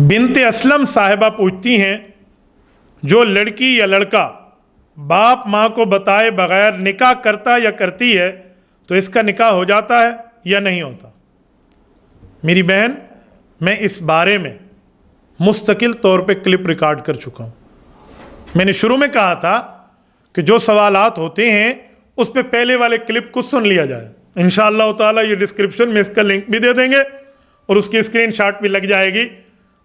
بنت اسلم صاحبہ پوچھتی ہیں جو لڑکی یا لڑکا باپ ماں کو بتائے بغیر نکاح کرتا یا کرتی ہے تو اس کا نکاح ہو جاتا ہے یا نہیں ہوتا؟ میری بہن، میں اس بارے میں مستقل طور پہ کلپ ریکارڈ کر چکا ہوں۔ میں نے شروع میں کہا تھا کہ جو سوالات ہوتے ہیں اس پہ پہلے والے کلپ کو سن لیا جائے۔ انشاءاللہ تعالیٰ یہ ڈسکرپشن میں اس کا لنک بھی دے دیں گے اور اس کی اسکرین شاٹ بھی لگ جائے گی،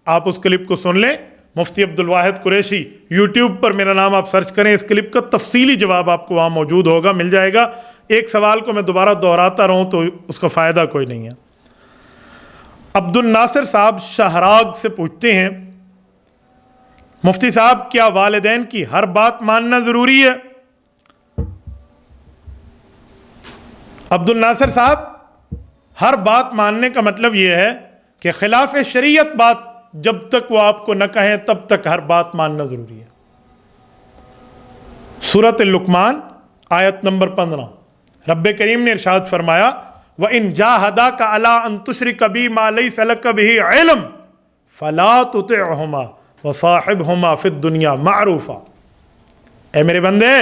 آپ اس کلپ کو سن لیں۔ مفتی عبدالواحد قریشی یوٹیوب پر میرا نام آپ سرچ کریں، اس کلپ کا تفصیلی جواب آپ کو وہاں موجود ہوگا، مل جائے گا۔ ایک سوال کو میں دوبارہ دہراتا رہوں تو اس کا فائدہ کوئی نہیں ہے۔ عبد الناصر صاحب شہراگ سے پوچھتے ہیں مفتی صاحب کیا والدین کی ہر بات ماننا ضروری ہے؟ عبد الناصر صاحب، ہر بات ماننے کا مطلب یہ ہے کہ خلاف شریعت بات جب تک وہ آپ کو نہ کہیں تب تک ہر بات ماننا ضروری ہے۔ سورۃ لقمان آیت نمبر 15، رب کریم نے ارشاد فرمایا وَإِن جَاهَدَاكَ عَلَىٰ أَن تُشْرِكَ بِي مَا لَيْسَ لَكَ بِهِ عِلْمٌ فَلَا تُطِعْهُمَا وَصَاحِبْهُمَا فِي الدُّنْيَا مَعْرُوفًا۔ اے میرے بندے،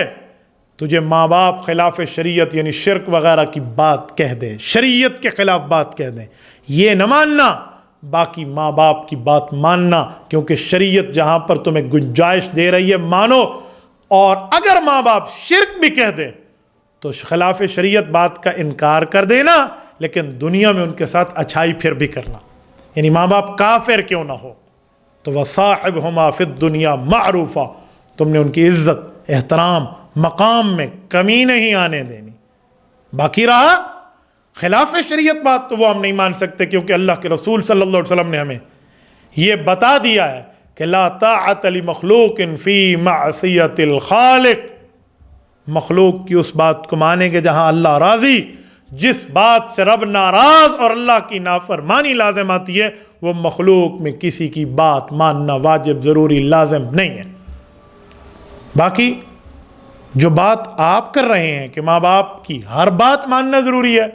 تجھے ماں باپ خلاف شریعت یعنی شرک وغیرہ کی بات کہہ دیں، شریعت کے خلاف بات کہہ دیں، یہ نہ ماننا، باقی ماں باپ کی بات ماننا، کیونکہ شریعت جہاں پر تمہیں گنجائش دے رہی ہے مانو، اور اگر ماں باپ شرک بھی کہہ دیں تو خلاف شریعت بات کا انکار کر دینا، لیکن دنیا میں ان کے ساتھ اچھائی پھر بھی کرنا، یعنی ماں باپ کافر کیوں نہ ہو تو وَصَاحِبْهُمَا فِي الدُّنْيَا مَعْرُوفًا، تم نے ان کی عزت احترام مقام میں کمی نہیں آنے دینی۔ باقی رہا خلاف شریعت بات تو وہ ہم نہیں مان سکتے، کیونکہ اللہ کے رسول صلی اللہ علیہ وسلم نے ہمیں یہ بتا دیا ہے کہ لا طاعۃ لمخلوق فی معصیۃ الخالق، مخلوق کی اس بات کو مانیں گے جہاں اللہ راضی، جس بات سے رب ناراض اور اللہ کی نافرمانی لازم آتی ہے وہ مخلوق میں کسی کی بات ماننا واجب ضروری لازم نہیں ہے۔ باقی جو بات آپ کر رہے ہیں کہ ماں باپ کی ہر بات ماننا ضروری ہے،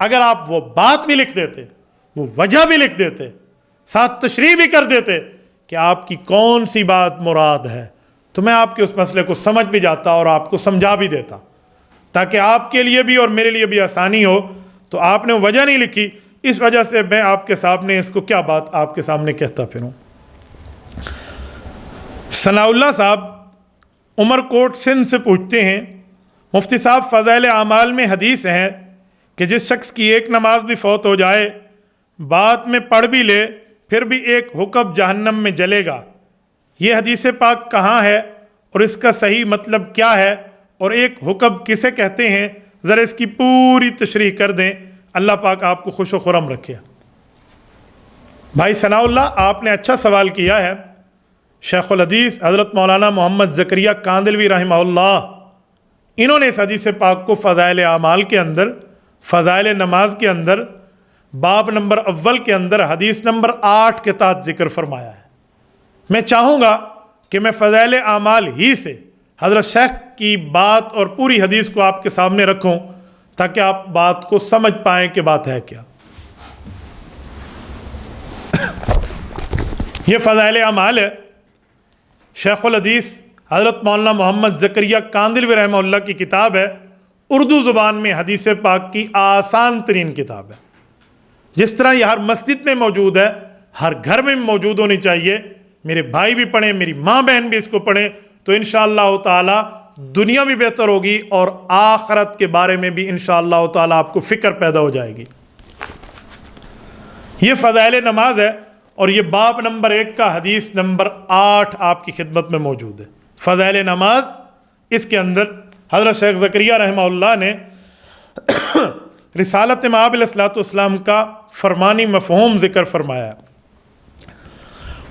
اگر آپ وہ بات بھی لکھ دیتے، وہ وجہ بھی لکھ دیتے، ساتھ تشریح بھی کر دیتے کہ آپ کی کون سی بات مراد ہے، تو میں آپ کے اس مسئلے کو سمجھ بھی جاتا اور آپ کو سمجھا بھی دیتا، تاکہ آپ کے لیے بھی اور میرے لیے بھی آسانی ہو۔ تو آپ نے وجہ نہیں لکھی، اس وجہ سے میں آپ کے سامنے اس کو کیا بات آپ کے سامنے کہتا پھروں۔ ثناء اللہ صاحب عمر کوٹ سندھ سے پوچھتے ہیں مفتی صاحب فضائل اعمال میں حدیث ہے کہ جس شخص کی ایک نماز بھی فوت ہو جائے، بعد میں پڑھ بھی لے، پھر بھی ایک حکم جہنم میں جلے گا، یہ حدیث پاک کہاں ہے اور اس کا صحیح مطلب کیا ہے اور ایک حکم کسے کہتے ہیں؟ ذرا اس کی پوری تشریح کر دیں، اللہ پاک آپ کو خوش و خرم رکھے۔ بھائی ثناء اللہ، آپ نے اچھا سوال کیا ہے۔ شیخ الحدیث حضرت مولانا محمد زکریا کاندلوی رحمہ اللہ، انہوں نے اس حدیث پاک کو فضائل اعمال کے اندر، فضائل نماز کے اندر، باب نمبر اول کے اندر حدیث نمبر 8 کے تحت ذکر فرمایا ہے۔ میں چاہوں گا کہ میں فضائل اعمال ہی سے حضرت شیخ کی بات اور پوری حدیث کو آپ کے سامنے رکھوں تاکہ آپ بات کو سمجھ پائیں کہ بات ہے کیا۔ یہ فضائل اعمال ہے، شیخ الحدیث حضرت مولانا محمد زکریا کاندلوی رحمہ اللہ کی کتاب ہے، اردو زبان میں حدیث پاک کی آسان ترین کتاب ہے۔ جس طرح یہ ہر مسجد میں موجود ہے، ہر گھر میں موجود ہونی چاہیے، میرے بھائی بھی پڑھیں، میری ماں بہن بھی اس کو پڑھیں، تو انشاءاللہ تعالی دنیا بھی بہتر ہوگی اور آخرت کے بارے میں بھی انشاءاللہ تعالی آپ کو فکر پیدا ہو جائے گی۔ یہ فضائل نماز ہے اور یہ باب نمبر 1 کا حدیث نمبر 8 آپ کی خدمت میں موجود ہے۔ فضائل نماز، اس کے اندر حضرت شیخ زکریا رحمہ اللہ نے رسالت مآب علیہ الصلوۃ والسلام کا فرمانی مفہوم ذکر فرمایا ہے۔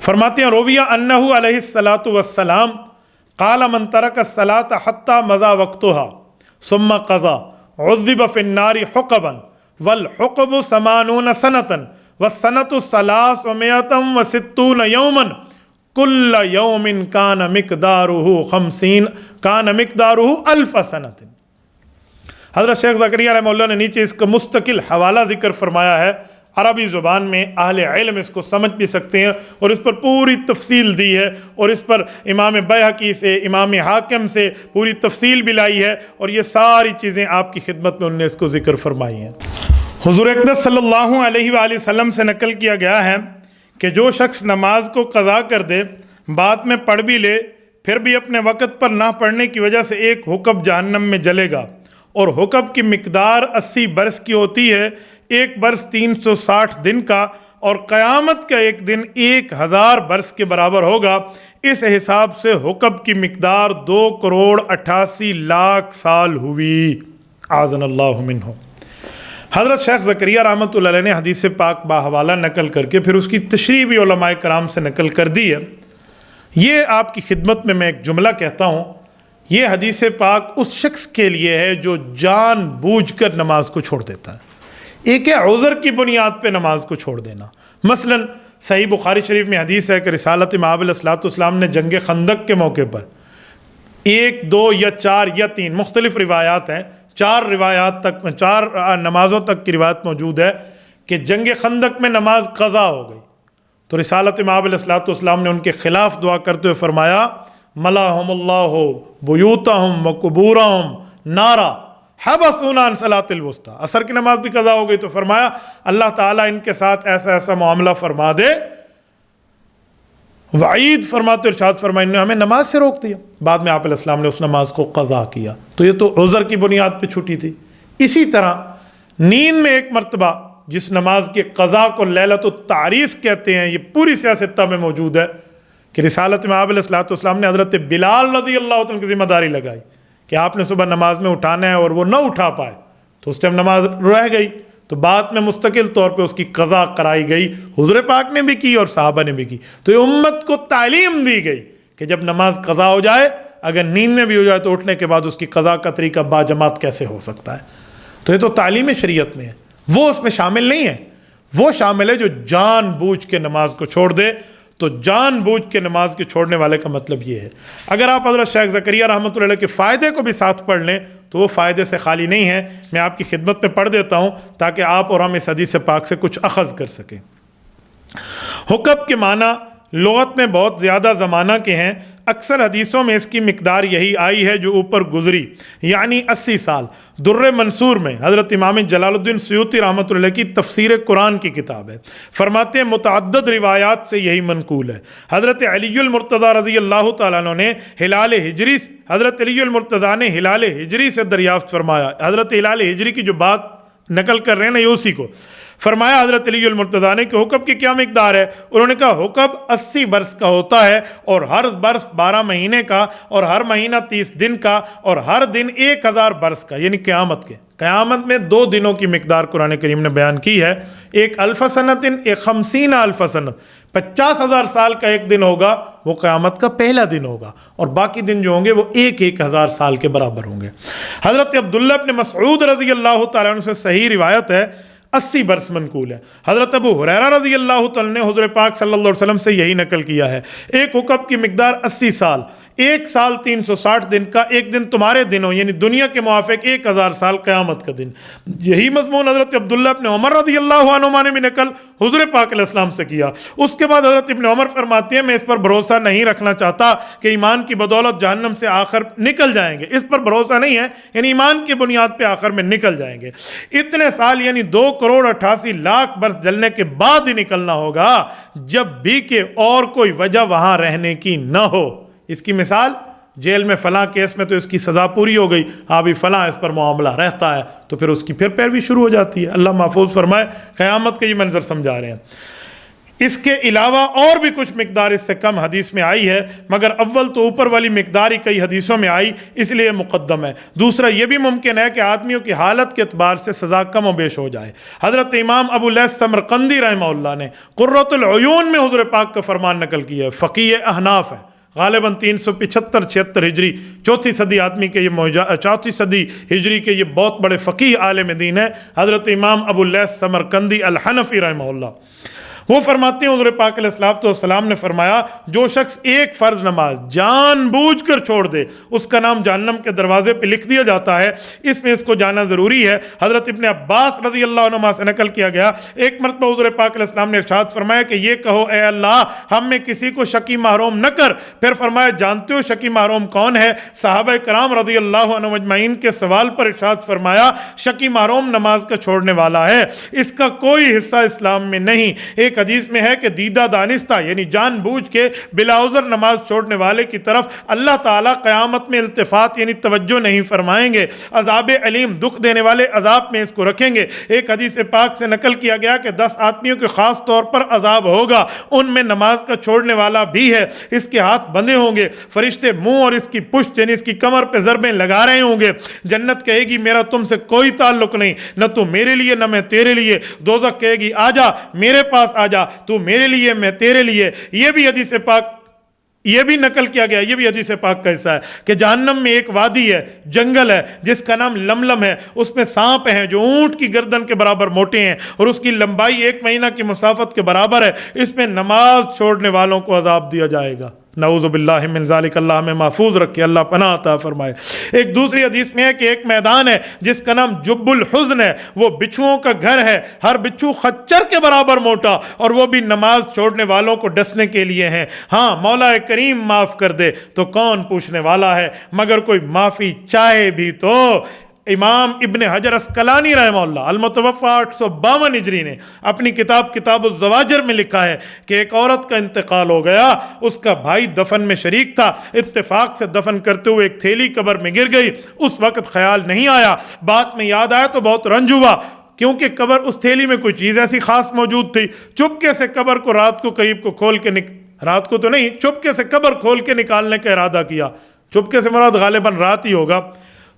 فرماتے ہیں رویہ انہ علیہ الصلوۃ والسلام قال من ترک الصلاۃ حتی مضى وقتها ثم قضى عذب فی النار حقبا والحقب 80 سنة والسنة 360 یوما کل یوم کان مقدارہ 1000 سنة۔ حضرت شیخ زکریا رحمہ اللہ نے نیچے اس کا مستقل حوالہ ذکر فرمایا ہے، عربی زبان میں اہل علم اس کو سمجھ بھی سکتے ہیں، اور اس پر پوری تفصیل دی ہے، اور اس پر امام بیہقی سے، امام حاکم سے پوری تفصیل بھی لائی ہے، اور یہ ساری چیزیں آپ کی خدمت میں انہوں نے اس کو ذکر فرمائی ہیں۔ حضور اقدس صلی اللہ علیہ وآلہ وسلم سے نقل کیا گیا ہے کہ جو شخص نماز کو قضا کر دے، بعد میں پڑھ بھی لے، پھر بھی اپنے وقت پر نہ پڑھنے کی وجہ سے ایک حکم جہنم میں جلے گا، اور حکم کی مقدار 80 برس کی ہوتی ہے، ایک برس 360 دن کا، اور قیامت کا ایک دن 1000 برس کے برابر ہوگا۔ اس حساب سے حکم کی مقدار 2,88,00,000 سال ہوئی۔ اعاذنا اللہ منہ۔ حضرت شیخ زکریا رحمۃ اللہ علیہ نے حدیث پاک باحوالہ نقل کر کے پھر اس کی تشریح بھی علماء کرام سے نقل کر دی ہے۔ یہ آپ کی خدمت میں ایک جملہ کہتا ہوں، یہ حدیث پاک اس شخص کے لیے ہے جو جان بوجھ کر نماز کو چھوڑ دیتا ہے۔ ایک ہے عذر کی بنیاد پہ نماز کو چھوڑ دینا، مثلا صحیح بخاری شریف میں حدیث ہے کہ رسالت امام علیہ الصلوۃ والسلام نے جنگ خندق کے موقع پر 1، 2 یا 4 یا 3 مختلف روایات ہیں، 4 روایات تک، 4 نمازوں تک کی روایت موجود ہے کہ جنگ خندق میں نماز قضا ہو گئی، تو رسالت امام علیہ الصلوۃ والسلام نے ان کے خلاف دعا کرتے ہوئے فرمایا ملاہم اللہ بیوتہم وقبورہم نارا حبسونا عن صلاۃ الوسطی۔ عصر کی نماز بھی قضا ہو گئی تو فرمایا اللہ تعالیٰ ان کے ساتھ ایسا ایسا معاملہ فرما دے، وعید فرماتے ارشاد فرمائے انہوں نے ہمیں نماز سے روک دیا، بعد میں آپ علیہ السلام نے اس نماز کو قضا کیا، تو یہ تو عذر کی بنیاد پہ چھوٹی تھی۔ اسی طرح نیند میں ایک مرتبہ جس نماز کے قضا کو لیلۃ التعریس کہتے ہیں، یہ پوری سیاستہ میں موجود ہے کہ رسالت میں آپ علیہ السلام نے حضرت بلال رضی اللہ عنہ کی ذمہ داری لگائی کہ آپ نے صبح نماز میں اٹھانا ہے، اور وہ نہ اٹھا پائے تو اس ٹائم نماز رہ گئی، تو بعد میں مستقل طور پہ اس کی قضا کرائی گئی، حضور پاک نے بھی کی اور صحابہ نے بھی کی۔ تو یہ امت کو تعلیم دی گئی کہ جب نماز قضا ہو جائے، اگر نیند میں بھی ہو جائے تو اٹھنے کے بعد اس کی قضا کا طریقہ باجماعت کیسے ہو سکتا ہے۔ تو یہ تو تعلیم شریعت میں ہے، وہ اس میں شامل نہیں ہے۔ وہ شامل ہے جو جان بوجھ کے نماز کو چھوڑ دے۔ تو جان بوجھ کے نماز کے چھوڑنے والے کا مطلب یہ ہے۔ اگر آپ حضرت شیخ زکریا رحمۃ اللہ علیہ کے فائدے کو بھی ساتھ پڑھ لیں تو وہ فائدے سے خالی نہیں ہے۔ میں آپ کی خدمت میں پڑھ دیتا ہوں تاکہ آپ اور ہم اس حدیث پاک سے کچھ اخذ کر سکیں۔ حکم کے معنی لغت میں بہت زیادہ زمانہ کے ہیں، اکثر حدیثوں میں اس کی مقدار یہی آئی ہے جو اوپر گزری، یعنی 80 سال۔ در منصور میں حضرت امام جلال الدین سیوطی رحمۃ اللہ کی تفسیر قرآن کی کتاب ہے، فرماتے ہیں متعدد روایات سے یہی منقول ہے۔ حضرت علی المرتضیٰ رضی اللہ تعالیٰ عنہ نے ہلال ہجری، حضرت علی المرتضیٰ نے ہلال ہجری سے دریافت فرمایا، حضرت ہلال ہجری کی جو بات نقل کر رہے ہیں نا یہ اسی کو فرمایا حضرت علی المرتضیٰ نے کہ حکم کی کیا مقدار ہے؟ انہوں نے کہا حکم 80 برس کا ہوتا ہے، اور ہر برس 12 مہینے کا، اور ہر مہینہ 30 دن کا، اور ہر دن 1000 برس کا، یعنی قیامت کے۔ قیامت میں 2 دنوں کی مقدار قرآن کریم نے بیان کی ہے، ایک الف سنت، ایک 50,000 سنت، 50,000 سال کا ایک دن ہوگا، وہ قیامت کا پہلا دن ہوگا، اور باقی دن جو ہوں گے وہ 1,000 سال کے برابر ہوں گے۔ حضرت عبداللہ ابن مسعود رضی اللہ تعالیٰ عنہ سے صحیح روایت ہے، 80 برس منقول ہے۔ حضرت ابو ہریرہ رضی اللہ تعالیٰ نے حضور پاک صلی اللہ علیہ وسلم سے یہی نقل کیا ہے، ایک حکم کی مقدار 80 سال، 1 سال 360 دن کا، ایک دن تمہارے دن ہو، یعنی دنیا کے موافق 1000 سال قیامت کا دن۔ یہی مضمون حضرت عبداللہ ابن عمر رضی اللہ عنہما نے بھی نقل حضور پاک علیہ السلام سے کیا۔ اس کے بعد حضرت ابن عمر فرماتے ہیں میں اس پر بھروسہ نہیں رکھنا چاہتا کہ ایمان کی بدولت جہنم سے آخر نکل جائیں گے، اس پر بھروسہ نہیں ہے، یعنی ایمان کی بنیاد پہ آخر میں نکل جائیں گے۔ اتنے سال یعنی 2,88,00,000 برس جلنے کے بعد ہی نکلنا ہوگا، جب بھی کہ اور کوئی وجہ وہاں رہنے کی نہ ہو۔ اس کی مثال جیل میں فلاں کیس میں تو اس کی سزا پوری ہو گئی، ابھی فلاں اس پر معاملہ رہتا ہے، تو پھر اس کی پھر پیروی شروع ہو جاتی ہے۔ اللہ محفوظ فرمائے، قیامت کا یہ منظر سمجھا رہے ہیں۔ اس کے علاوہ اور بھی کچھ مقدار اس سے کم حدیث میں آئی ہے، مگر اول تو اوپر والی مقدار ہی کئی حدیثوں میں آئی، اس لیے مقدم ہے۔ دوسرا یہ بھی ممکن ہے کہ آدمیوں کی حالت کے اعتبار سے سزا کم و بیش ہو جائے۔ حضرت امام ابو لیث سمرقندی رحمہ اللہ نے قرۃ العیون میں حضور پاک کا فرمان نقل کیا ہے، فقیہ احناف ہے، غالباً 375-76 ہجری، 4 صدی آدمی کے یہ 4 صدی ہجری کے یہ بہت بڑے فقیہ عالم دین ہے، حضرت امام ابو لیث سمرقندی الحنفی رحمہ اللہ۔ وہ فرماتے ہیں حضور پاک علیہ الصلوۃ والسلام نے فرمایا جو شخص ایک فرض نماز جان بوجھ کر چھوڑ دے اس کا نام جہنم کے دروازے پہ لکھ دیا جاتا ہے، اس میں اس کو جانا ضروری ہے۔ حضرت ابن عباس رضی اللہ عنہما سے نقل کیا گیا ایک مرتبہ حضور پاک علیہ السلام نے ارشاد فرمایا کہ یہ کہو اے اللہ ہم میں کسی کو شقی محروم نہ کر، پھر فرمایا جانتے ہو شقی محروم کون ہے؟ صحابہ کرام رضی اللہ عنہم اجمعین کے سوال پر ارشاد فرمایا شقی محروم نماز کا چھوڑنے والا ہے، اس کا کوئی حصہ اسلام میں نہیں۔ ایک حدیث میں ہے کہ دیدہ دانستہ یعنی جان بوجھ کے بلا عذر نماز چھوڑنے والے کی طرف اللہ تعالیٰ قیامت میں التفات یعنی توجہ نہیں فرمائیں گے، عذاب علیم دکھ دینے والے عذاب میں اس کو رکھیں گے۔ ایک حدیث پاک سے نقل کیا گیا کہ 10 آدمیوں کے خاص طور پر عذاب ہوگا، ان میں نماز کا چھوڑنے والا بھی ہے، اس کے ہاتھ بندھے ہوں گے، فرشتے منہ اور اس کی پشت یعنی اس کی کمر پہ ضربیں لگا رہے ہوں گے۔ جنت کہے گی میرا تم سے کوئی تعلق نہیں، نہ تو میرے لیے نہ میں تیرے لیے۔ دوزخ کہے گی آجا میرے پاس آجا، تو میرے لیے میں تیرے لیے۔ یہ بھی حدیث پاک یہ بھی نقل کیا گیا، یہ بھی حدیث پاک کا حصہ ہے کہ جہنم میں ایک وادی ہے، جنگل ہے جس کا نام لملم ہے، اس میں سانپ ہیں جو اونٹ کی گردن کے برابر موٹے ہیں اور اس کی لمبائی 1 مہینہ کی مسافت کے برابر ہے، اس میں نماز چھوڑنے والوں کو عذاب دیا جائے گا۔ نعوذ باللہ من ذالک، اللہ ہمیں محفوظ رکھے، اللہ پناہ عطا فرمائے۔ ایک دوسری حدیث میں ہے کہ ایک میدان ہے جس کا نام جب الحزن ہے، وہ بچھوؤں کا گھر ہے، ہر بچھو خچر کے برابر موٹا، اور وہ بھی نماز چھوڑنے والوں کو ڈسنے کے لیے ہیں۔ ہاں مولا کریم معاف کر دے تو کون پوچھنے والا ہے، مگر کوئی معافی چاہے بھی تو۔ امام ابن حجر اسقلانی رحمہ اللہ المتوفی 852 ہجری نے اپنی کتاب الزواجر میں لکھا ہے کہ ایک عورت کا انتقال ہو گیا، اس کا بھائی دفن میں شریک تھا، اتفاق سے دفن کرتے ہوئے ایک تھیلی قبر میں گر گئی، اس وقت خیال نہیں آیا، بعد میں یاد آیا تو بہت رنج ہوا کیونکہ قبر اس تھیلی میں کوئی چیز ایسی خاص موجود تھی۔ چپکے سے قبر کو رات کو قریب کو کھول کے رات کو تو نہیں، چپکے سے قبر کھول کے نکالنے کا ارادہ کیا، چپکے سے مراد غالباً رات ہی ہوگا۔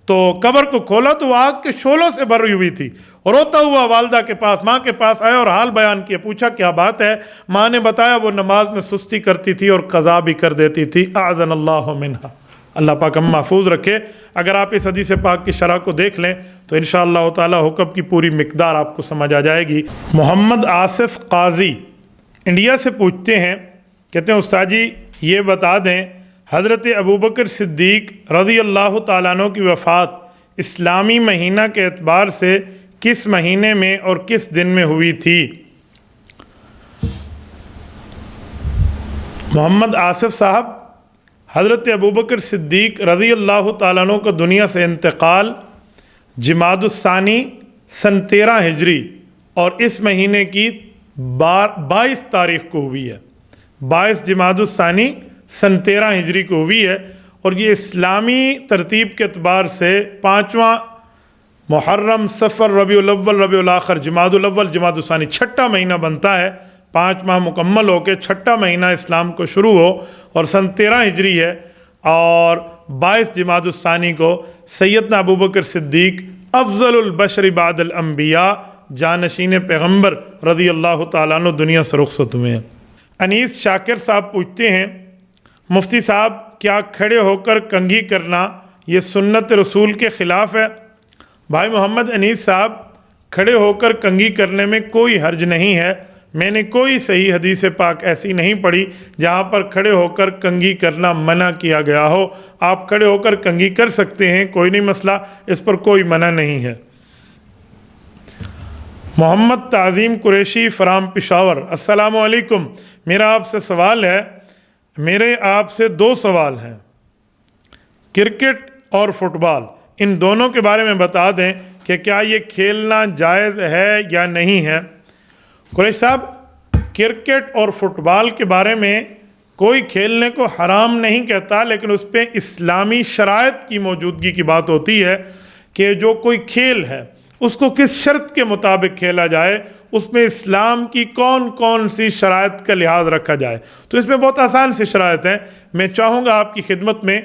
تو قبر کو کھولا تو وہ آگ کے شعلوں سے بھری ہوئی تھی، اور روتا ہوا والدہ کے پاس ماں کے پاس آیا اور حال بیان کیا، پوچھا کیا بات ہے؟ ماں نے بتایا وہ نماز میں سستی کرتی تھی اور قضا بھی کر دیتی تھی، اعاذنا اللہ منہا۔ اللہ پاک ہم محفوظ رکھے۔ اگر آپ اس حدیث پاک کی شرح کو دیکھ لیں تو انشاءاللہ تعالی حکم کی پوری مقدار آپ کو سمجھ آ جائے گی۔ محمد آصف قاضی انڈیا سے پوچھتے ہیں، کہتے ہیں استاد جی یہ بتا دیں حضرت ابوبکر صدیق رضی اللہ تعالیٰ عنہ کی وفات اسلامی مہینہ کے اعتبار سے کس مہینے میں اور کس دن میں ہوئی تھی؟ محمد آصف صاحب، حضرت ابوبکر صدیق رضی اللہ تعالیٰ عنہ کا دنیا سے انتقال جمادی الثانی سن 13 ہجری اور اس مہینے کی 22 تاریخ کو ہوئی ہے، 22 جمادی الثانی سن 13 ہجری کو ہوئی ہے، اور یہ اسلامی ترتیب کے اعتبار سے 5واں محرم صفر ربیع الاول ربیع الاخر جمادی الاول جمادی الثانی 6واں مہینہ بنتا ہے۔ 5 ماہ مکمل ہو کے 6واں مہینہ اسلام کو شروع ہو اور سن 13 ہجری ہے، اور 22 جمادی الثانی کو سیدنا ابوبکر صدیق افضل البشر بعد الانبیاء جانشین پیغمبر رضی اللہ تعالیٰ عنہ دنیا سے رخصت ہوئے ہیں۔ انیس شاکر صاحب پوچھتے ہیں مفتی صاحب کیا کھڑے ہو کر کنگھی کرنا یہ سنت رسول کے خلاف ہے؟ بھائی محمد انیس صاحب، کھڑے ہو کر کنگھی کرنے میں کوئی حرج نہیں ہے، میں نے کوئی صحیح حدیث پاک ایسی نہیں پڑھی جہاں پر کھڑے ہو کر کنگھی کرنا منع کیا گیا ہو۔ آپ کھڑے ہو کر کنگھی کر سکتے ہیں، کوئی نہیں مسئلہ، اس پر کوئی منع نہیں ہے۔ محمد تعظیم قریشی فرام پشاور، السلام علیکم، میرا آپ سے سوال ہے، میرے آپ سے 2 سوال ہیں، کرکٹ اور فٹ بال، ان دونوں کے بارے میں بتا دیں کہ کیا یہ کھیلنا جائز ہے یا نہیں ہے؟ قریش صاحب، کرکٹ اور فٹ بال کے بارے میں کوئی کھیلنے کو حرام نہیں کہتا، لیکن اس پہ اسلامی شرائط کی موجودگی کی بات ہوتی ہے کہ جو کوئی کھیل ہے اس کو کس شرط کے مطابق کھیلا جائے، اس میں اسلام کی کون کون سی شرائط کا لحاظ رکھا جائے۔ تو اس میں بہت آسان سی شرائط ہیں، میں چاہوں گا آپ کی خدمت میں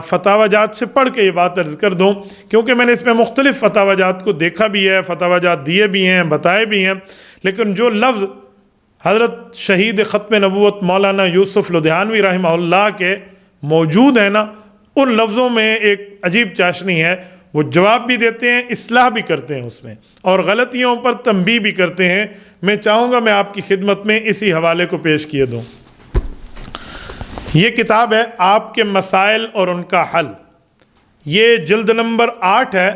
فتاوی جات سے پڑھ کے یہ بات عرض کر دوں، کیونکہ میں نے اس میں مختلف فتاوی جات کو دیکھا بھی ہے، فتاوی جات دیے بھی ہیں، بتائے بھی ہیں، لیکن جو لفظ حضرت شہید ختم نبوت مولانا یوسف لدھیانوی رحمہ اللہ کے موجود ہیں نا، ان لفظوں میں ایک عجیب چاشنی ہے، وہ جواب بھی دیتے ہیں، اصلاح بھی کرتے ہیں اس میں، اور غلطیوں پر تنبیہ بھی کرتے ہیں۔ میں چاہوں گا میں آپ کی خدمت میں اسی حوالے کو پیش کیے دوں۔ یہ کتاب ہے آپ کے مسائل اور ان کا حل، یہ جلد نمبر 8 ہے،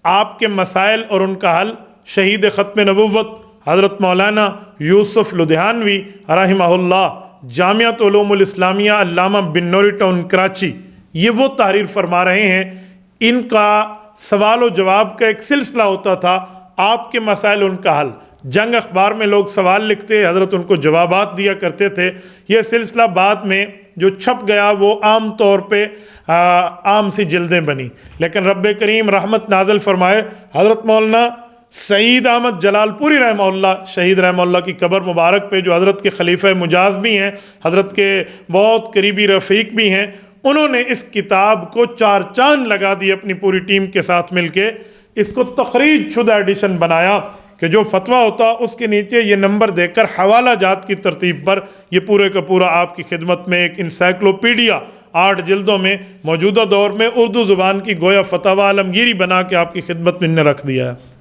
آپ کے مسائل اور ان کا حل، شہید ختم نبوت حضرت مولانا یوسف لدھیانوی رحمہ اللہ، جامعۃ علوم الاسلامیہ علامہ بن نوری ٹاؤن کراچی، یہ وہ تحریر فرما رہے ہیں۔ ان کا سوال و جواب کا ایک سلسلہ ہوتا تھا، آپ کے مسائل ان کا حل۔ جنگ اخبار میں لوگ سوال لکھتے، حضرت ان کو جوابات دیا کرتے تھے۔ یہ سلسلہ بعد میں جو چھپ گیا وہ عام طور پہ عام سی جلدیں بنی، لیکن رب کریم رحمت نازل فرمائے، حضرت مولانا سعید احمد جلال پوری رحمہ اللہ، شہید رحمہ اللہ کی قبر مبارک پہ، جو حضرت کے خلیفہ مجاز بھی ہیں، حضرت کے بہت قریبی رفیق بھی ہیں، انہوں نے اس کتاب کو 4 چاند لگا دی اپنی پوری ٹیم کے ساتھ مل کے۔ اس کو تخریج شدہ ایڈیشن بنایا کہ جو فتویٰ ہوتا اس کے نیچے یہ نمبر دے کر حوالہ جات کی ترتیب پر یہ پورے کا پورا آپ کی خدمت میں ایک انسائکلوپیڈیا 8 جلدوں میں موجودہ دور میں اردو زبان کی گویا فتاوی عالمگیری بنا کے آپ کی خدمت میں انہیں رکھ دیا ہے۔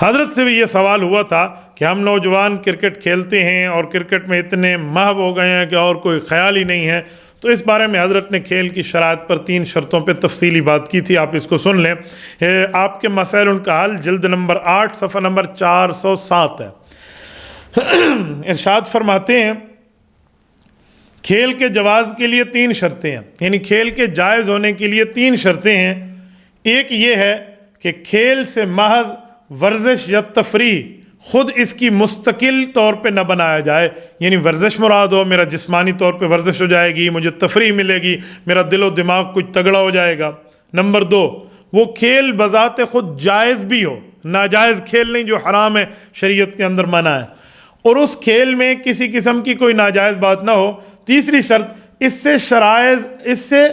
حضرت سے بھی یہ سوال ہوا تھا کہ ہم نوجوان کرکٹ کھیلتے ہیں اور کرکٹ میں اتنے محو ہو گئے ہیں کہ اور کوئی خیال ہی نہیں ہے، تو اس بارے میں حضرت نے کھیل کی شرائط پر 3 شرطوں پہ تفصیلی بات کی تھی، آپ اس کو سن لیں۔ آپ کے مسائل ان کا حل جلد نمبر 8 صفحہ نمبر 407 ہے۔ ارشاد فرماتے ہیں کھیل کے جواز کے لیے 3 شرطیں ہیں، یعنی کھیل کے جائز ہونے کے لیے 3 شرطیں ہیں۔ ایک یہ ہے کہ کھیل سے محض ورزش یا تفریح خود اس کی مستقل طور پہ نہ بنایا جائے، یعنی ورزش مراد ہو، میرا جسمانی طور پہ ورزش ہو جائے گی، مجھے تفریح ملے گی، میرا دل و دماغ کچھ تگڑا ہو جائے گا۔ نمبر 2، وہ کھیل بذات خود جائز بھی ہو، ناجائز کھیل نہیں جو حرام ہے، شریعت کے اندر منع ہے، اور اس کھیل میں کسی قسم کی کوئی ناجائز بات نہ ہو۔ تیسری شرط، اس سے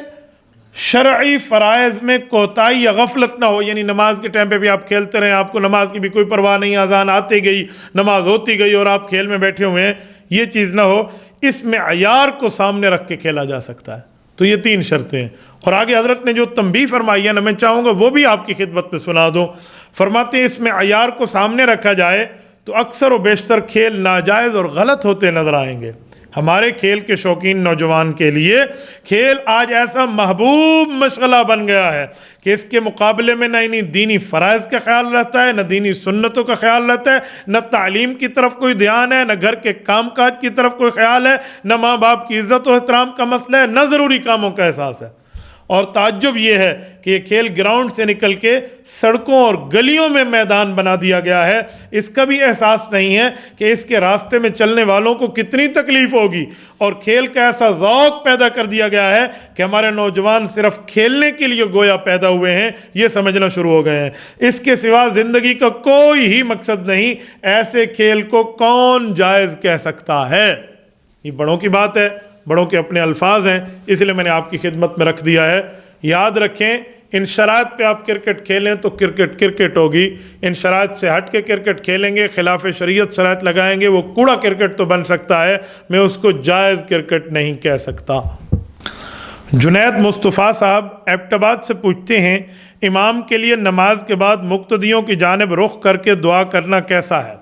شرعی فرائض میں کوتاہی یا غفلت نہ ہو، یعنی نماز کے ٹائم پہ بھی آپ کھیلتے رہیں، آپ کو نماز کی بھی کوئی پرواہ نہیں، اذان آتی گئی، نماز ہوتی گئی اور آپ کھیل میں بیٹھے ہوئے ہیں، یہ چیز نہ ہو۔ اس میں معیار کو سامنے رکھ کے کھیلا جا سکتا ہے۔ تو یہ 3 شرطیں ہیں، اور آگے حضرت نے جو تنبیہ فرمائی ہے نا، میں چاہوں گا وہ بھی آپ کی خدمت میں سنا دوں۔ فرماتے ہیں اس میں معیار کو سامنے رکھا جائے تو اکثر و بیشتر کھیل ناجائز اور غلط ہوتے نظر آئیں گے۔ ہمارے کھیل کے شوقین نوجوان کے لیے کھیل آج ایسا محبوب مشغلہ بن گیا ہے کہ اس کے مقابلے میں نہ دینی فرائض کا خیال رہتا ہے، نہ دینی سنتوں کا خیال رہتا ہے، نہ تعلیم کی طرف کوئی دھیان ہے، نہ گھر کے کام کاج کی طرف کوئی خیال ہے، نہ ماں باپ کی عزت و احترام کا مسئلہ ہے، نہ ضروری کاموں کا احساس ہے۔ اور تعجب یہ ہے کہ یہ کھیل گراؤنڈ سے نکل کے سڑکوں اور گلیوں میں میدان بنا دیا گیا ہے، اس کا بھی احساس نہیں ہے کہ اس کے راستے میں چلنے والوں کو کتنی تکلیف ہوگی، اور کھیل کا ایسا ذوق پیدا کر دیا گیا ہے کہ ہمارے نوجوان صرف کھیلنے کے لیے گویا پیدا ہوئے ہیں، یہ سمجھنا شروع ہو گئے ہیں، اس کے سوا زندگی کا کوئی ہی مقصد نہیں۔ ایسے کھیل کو کون جائز کہہ سکتا ہے؟ یہ بڑوں کی بات ہے، بڑوں کے اپنے الفاظ ہیں، اس لیے میں نے آپ کی خدمت میں رکھ دیا ہے۔ یاد رکھیں ان شرائط پہ آپ کرکٹ کھیلیں تو کرکٹ ہوگی، ان شرائط سے ہٹ کے کرکٹ کھیلیں گے، خلاف شریعت شرائط لگائیں گے، وہ کوڑا کرکٹ تو بن سکتا ہے، میں اس کو جائز کرکٹ نہیں کہہ سکتا۔ جنید مصطفیٰ صاحب ایبٹ آباد سے پوچھتے ہیں امام کے لیے نماز کے بعد مقتدیوں کی جانب رخ کر کے دعا کرنا کیسا ہے؟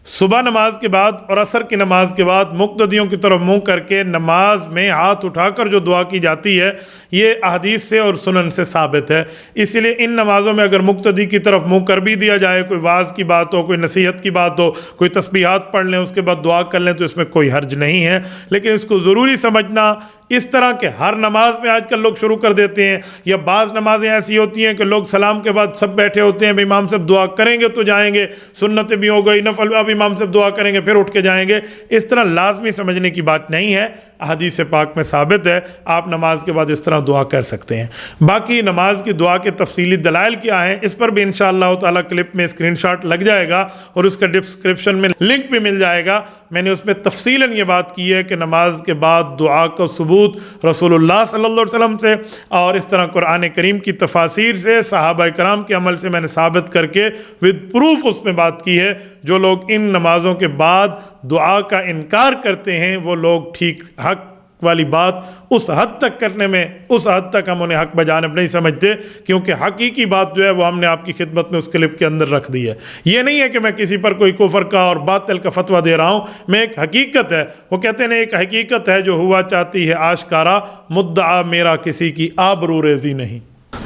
صبح نماز کے بعد اور عصر کی نماز کے بعد مقتدیوں کی طرف منہ کر کے نماز میں ہاتھ اٹھا کر جو دعا کی جاتی ہے یہ احادیث سے اور سنن سے ثابت ہے۔ اسی لیے ان نمازوں میں اگر مقتدی کی طرف منہ کر بھی دیا جائے، کوئی واعظ کی بات ہو، کوئی نصیحت کی بات ہو، کوئی تسبیحات پڑھ لیں، اس کے بعد دعا کر لیں، تو اس میں کوئی حرج نہیں ہے، لیکن اس کو ضروری سمجھنا اس طرح کہ ہر نماز میں آج کل لوگ شروع کر دیتے ہیں، یا بعض نمازیں ایسی ہوتی ہیں کہ لوگ سلام کے بعد سب بیٹھے ہوتے ہیں، امام صاحب دعا کریں گے تو جائیں گے، سنت بھی ہو گئی، نفل اب امام صاحب دعا کریں گے پھر اٹھ کے جائیں گے، اس طرح لازمی سمجھنے کی بات نہیں ہے، حدیث پاک میں ثابت ہے آپ نماز کے بعد اس طرح دعا کر سکتے ہیں۔ باقی نماز کی دعا کے تفصیلی دلائل کیا ہیں اس پر بھی انشاءاللہ تعالیٰ کلپ میں اسکرین شاٹ لگ جائے گا اور اس کا ڈسکرپشن میں لنک بھی مل جائے گا۔ میں نے اس میں تفصیلاً یہ بات کی ہے کہ نماز کے بعد دعا کا ثبوت رسول اللہ صلی اللہ علیہ وسلم سے اور اس طرح قرآن کریم کی تفاسیر سے، صحابہ کرام کے عمل سے میں نے ثابت کر کے ود پروف اس میں بات کی ہے۔ جو لوگ ان نمازوں کے بعد دعا کا انکار کرتے ہیں وہ لوگ ٹھیک حق والی بات اس حد تک کرنے میں، اس حد تک ہم انہیں حق بجانب نہیں سمجھتے، کیونکہ حقیقی بات جو ہے وہ ہم نے آپ کی خدمت میں اس کلپ کے اندر رکھ دی ہے۔ یہ نہیں ہے کہ میں کسی پر کوئی کفر کا اور باطل کا فتویٰ دے رہا ہوں، میں ایک حقیقت ہے، وہ کہتے ہیں ایک حقیقت ہے جو ہوا چاہتی ہے آشکارا، مدعا میرا کسی کی آبرو ریزی نہیں۔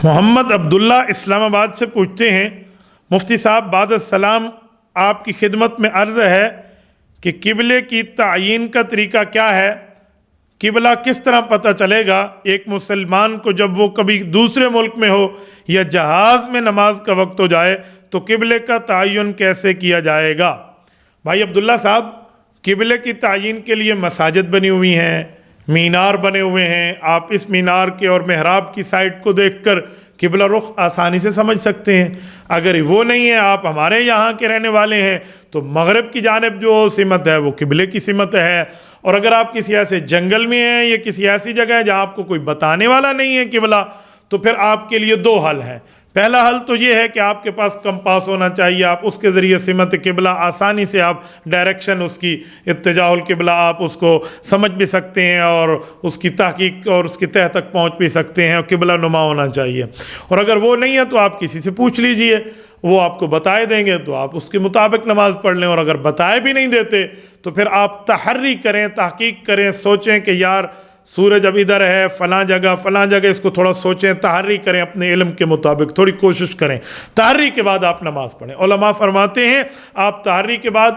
محمد عبداللہ اسلام آباد سے پوچھتے ہیں، مفتی صاحب بعد السلام آپ کی خدمت میں عرض ہے کہ قبلے کی تعیین کا طریقہ کیا ہے؟ قبلہ کس طرح پتہ چلے گا ایک مسلمان کو جب وہ کبھی دوسرے ملک میں ہو یا جہاز میں نماز کا وقت ہو جائے تو قبلے کا تعین کیسے کیا جائے گا؟ بھائی عبداللہ صاحب، قبلے کی تعین کے لیے مساجد بنی ہوئی ہیں، مینار بنے ہوئے ہیں، آپ اس مینار کے اور محراب کی سائٹ کو دیکھ کر قبلہ رخ آسانی سے سمجھ سکتے ہیں۔ اگر وہ نہیں ہے، آپ ہمارے یہاں کے رہنے والے ہیں، تو مغرب کی جانب جو سمت ہے وہ قبلے کی سمت ہے۔ اور اگر آپ کسی ایسے جنگل میں ہیں یا کسی ایسی جگہ ہے جہاں آپ کو کوئی بتانے والا نہیں ہے قبلہ، تو پھر آپ کے لیے دو حل ہیں۔ پہلا حل تو یہ ہے کہ آپ کے پاس کمپاس ہونا چاہیے، آپ اس کے ذریعے سمت قبلہ آسانی سے آپ ڈائریکشن، اس کی اتجاه القبلہ آپ اس کو سمجھ بھی سکتے ہیں اور اس کی تحقیق اور اس کی تہ تک پہنچ بھی سکتے ہیں، اور قبلہ نما ہونا چاہیے۔ اور اگر وہ نہیں ہے تو آپ کسی سے پوچھ لیجئے، وہ آپ کو بتائے دیں گے تو آپ اس کے مطابق نماز پڑھ لیں، اور اگر بتائے بھی نہیں دیتے تو پھر آپ تحری کریں، تحقیق کریں، سوچیں کہ یار سورج اب ادھر ہے، فلاں جگہ اس کو تھوڑا سوچیں، تحری کریں، اپنے علم کے مطابق تھوڑی کوشش کریں، تحری کے بعد آپ نماز پڑھیں۔ علماء فرماتے ہیں آپ تحری کے بعد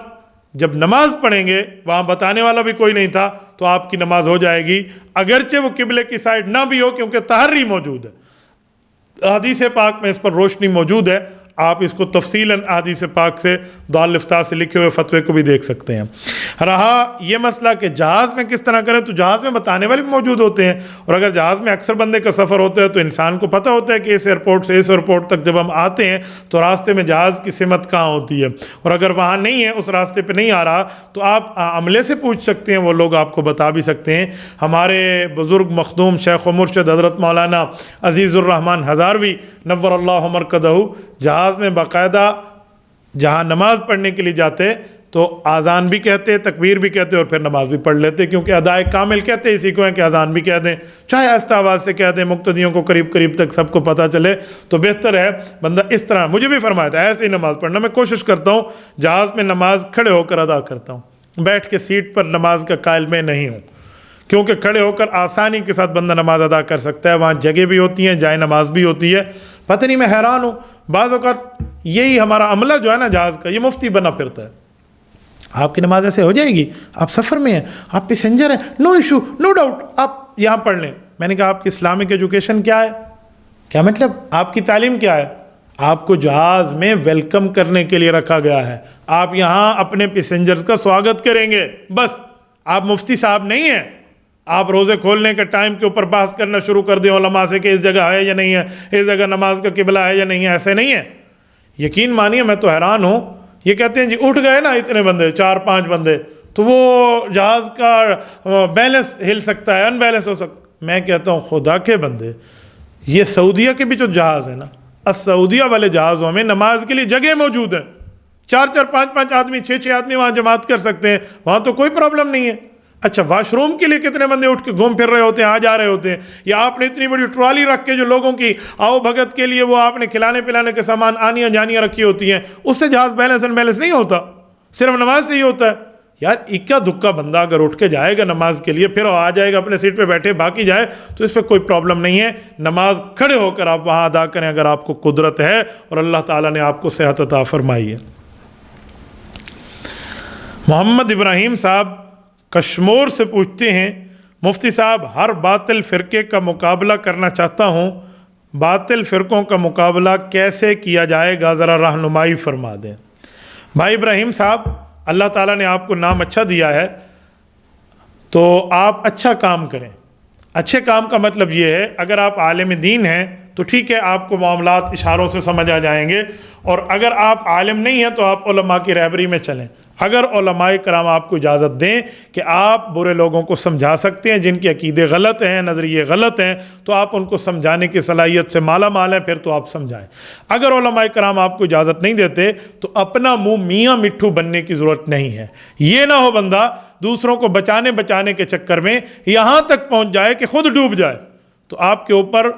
جب نماز پڑھیں گے، وہاں بتانے والا بھی کوئی نہیں تھا، تو آپ کی نماز ہو جائے گی، اگرچہ وہ قبلے کی سائڈ نہ بھی ہو، کیونکہ تحری موجود ہے۔ حدیث پاک میں اس پر روشنی موجود ہے، آپ اس کو تفصیلاً احادیث پاک سے دعاء الافتاح سے لکھے ہوئے فتوے کو بھی دیکھ سکتے ہیں۔ رہا یہ مسئلہ کہ جہاز میں کس طرح کریں، تو جہاز میں بتانے والے بھی موجود ہوتے ہیں، اور اگر جہاز میں اکثر بندے کا سفر ہوتا ہے تو انسان کو پتہ ہوتا ہے کہ اس ایئرپورٹ سے اس ایئرپورٹ تک جب ہم آتے ہیں تو راستے میں جہاز کی سمت کہاں ہوتی ہے، اور اگر وہاں نہیں ہے، اس راستے پہ نہیں آ رہا، تو آپ عملے سے پوچھ سکتے ہیں، وہ لوگ آپ کو بتا بھی سکتے ہیں۔ ہمارے بزرگ مخدوم شیخ و مرشد حضرت مولانا عزیز الرحمن ہزاروی نور اللہ مرکزہ جہاز میں باقاعدہ جہاں نماز پڑھنے کے لیے جاتے تو آذان بھی کہتے، تکبیر بھی کہتے، اور پھر نماز بھی پڑھ لیتے، کیونکہ ادائے کامل کہتے اسی کو ہیں کہ آذان بھی کہہ دیں، چاہے آہستہ آواز سے کہہ دیں، مقتدیوں کو قریب تک سب کو پتہ چلے، تو بہتر ہے بندہ اس طرح۔ مجھے بھی فرمایا تھا ایسے ہی نماز پڑھنا، میں کوشش کرتا ہوں جہاز میں نماز کھڑے ہو کر ادا کرتا ہوں، بیٹھ کے سیٹ پر نماز کا قائل میں نہیں ہوں، کیونکہ کھڑے ہو کر آسانی کے ساتھ بندہ نماز ادا کر سکتا ہے، وہاں جگہ بھی ہوتی ہیں، جائے نماز بھی ہوتی ہے۔ پتہ نہیں، میں حیران ہوں، بعض اوقات یہی ہمارا عملہ جو ہے نا جہاز کا، یہ مفتی بنا پھرتا ہے۔ آپ کی نماز ایسے ہو جائے گی، آپ سفر میں ہیں، آپ پیسنجر ہیں، نو ایشو، نو ڈاؤٹ، آپ یہاں پڑھ لیں۔ میں نے کہا آپ کی اسلامک ایجوکیشن کیا ہے؟ کیا مطلب آپ کی تعلیم کیا ہے؟ آپ کو جہاز میں ویلکم کرنے کے لیے رکھا گیا ہے، آپ یہاں اپنے پیسنجرز کا سواگت کریں گے، بس۔ آپ مفتی صاحب نہیں ہیں، آپ روزے کھولنے کے ٹائم کے اوپر بحث کرنا شروع کر دیں علماء سے کہ اس جگہ ہے یا نہیں ہے، اس جگہ نماز کا قبلہ ہے یا نہیں ہے، ایسے نہیں ہے۔ یقین مانیے میں تو حیران ہوں، یہ کہتے ہیں جی اٹھ گئے نا اتنے بندے، 4-5 بندے، تو وہ جہاز کا بیلنس ہل سکتا ہے، ان بیلنس ہو سکتا ہے۔ میں کہتا ہوں خدا کے بندے، یہ سعودیہ کے بھی جو جہاز ہے نا، السعودیہ والے جہازوں میں نماز کے لیے جگہ موجود ہے، 4-4 5-5 آدمی، 6-6 آدمی وہاں جماعت کر سکتے ہیں، وہاں تو کوئی پرابلم نہیں ہے۔ اچھا واش روم کے لیے کتنے بندے اٹھ کے گھوم پھر رہے ہوتے ہیں، آ جا رہے ہوتے ہیں، یا آپ نے اتنی بڑی ٹرالی رکھ کے جو لوگوں کی آؤ بھگت کے لیے وہ آپ نے کھلانے پلانے کے سامان آنیاں جانیاں رکھی ہوتی ہیں، اس سے جہاز بیلنس ان بیلنس نہیں ہوتا، صرف نماز سے ہی ہوتا ہے۔ یار اکا دکا بندہ اگر اٹھ کے جائے گا نماز کے لیے، پھر آ جائے گا اپنے سیٹ پہ بیٹھے باقی جائے، تو اس پہ کوئی پرابلم نہیں ہے۔ نماز کھڑے ہو کر آپ وہاں ادا کریں اگر آپ کو قدرت ہے اور اللہ تعالیٰ نے آپ کو صحت عطا فرمائی ہے۔ محمد ابراہیم صاحب کشمور سے پوچھتے ہیں، مفتی صاحب ہر باطل فرقے کا مقابلہ کرنا چاہتا ہوں، باطل فرقوں کا مقابلہ کیسے کیا جائے گا، ذرا رہنمائی فرما دیں۔ بھائی ابراہیم صاحب، اللہ تعالیٰ نے آپ کو نام اچھا دیا ہے تو آپ اچھا کام کریں۔ اچھے کام کا مطلب یہ ہے اگر آپ عالم دین ہیں تو ٹھیک ہے، آپ کو معاملات اشاروں سے سمجھ آ جائیں گے، اور اگر آپ عالم نہیں ہیں تو آپ علماء کی رہبری میں چلیں۔ اگر علماء کرام آپ کو اجازت دیں کہ آپ برے لوگوں کو سمجھا سکتے ہیں، جن کے عقیدے غلط ہیں، نظریے غلط ہیں، تو آپ ان کو سمجھانے کی صلاحیت سے مالا مال ہیں، پھر تو آپ سمجھائیں۔ اگر علماء کرام آپ کو اجازت نہیں دیتے تو اپنا منہ میاں مٹھو بننے کی ضرورت نہیں ہے۔ یہ نہ ہو بندہ دوسروں کو بچانے کے چکر میں یہاں تک پہنچ جائے کہ خود ڈوب جائے، تو آپ کے اوپر